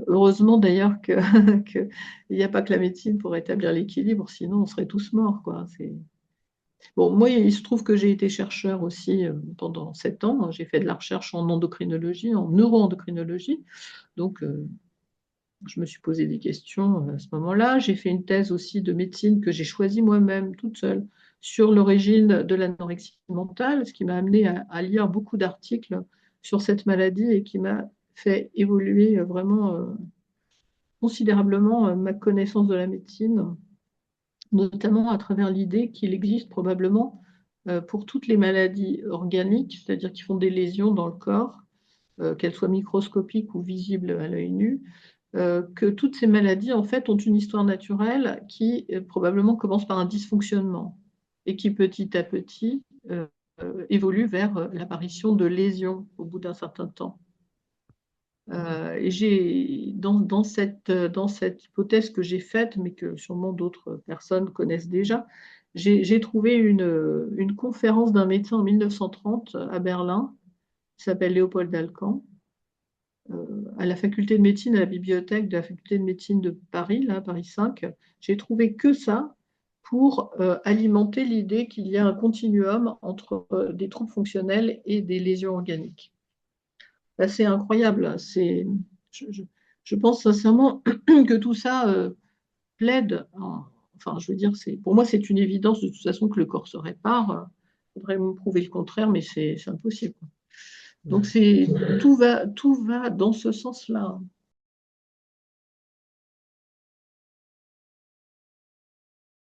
Heureusement d'ailleurs qu'il n'y a pas que la médecine pour établir l'équilibre, sinon on serait tous morts, quoi. Bon, moi, il se trouve que j'ai été chercheur aussi pendant 7 ans. J'ai fait de la recherche en endocrinologie, en neuroendocrinologie. Donc, je me suis posé des questions à ce moment-là. J'ai fait une thèse aussi de médecine que j'ai choisie moi-même, toute seule, sur l'origine de l'anorexie mentale, ce qui m'a amené à lire beaucoup d'articles sur cette maladie et qui m'a fait évoluer vraiment considérablement ma connaissance de la médecine, notamment à travers l'idée qu'il existe probablement pour toutes les maladies organiques, c'est-à-dire qui font des lésions dans le corps, qu'elles soient microscopiques ou visibles à l'œil nu, que toutes ces maladies, en fait, ont une histoire naturelle qui probablement commence par un dysfonctionnement et qui, petit à petit, évolue vers l'apparition de lésions au bout d'un certain temps. Et dans cette hypothèse que j'ai faite, mais que sûrement d'autres personnes connaissent déjà, j'ai trouvé une conférence d'un médecin en 1930 à Berlin, qui s'appelle Léopold Alcan, à la faculté de médecine, à la bibliothèque de la faculté de médecine de Paris, là, Paris 5. J'ai trouvé que ça pour alimenter l'idée qu'il y a un continuum entre des troubles fonctionnels et des lésions organiques. C'est incroyable. Je, je- je pense sincèrement que tout ça plaide. Enfin, je veux dire, pour moi, c'est une évidence de toute façon que le corps se répare. Il faudrait me prouver le contraire, mais c'est impossible. Donc, Ouais. tout va dans ce sens-là.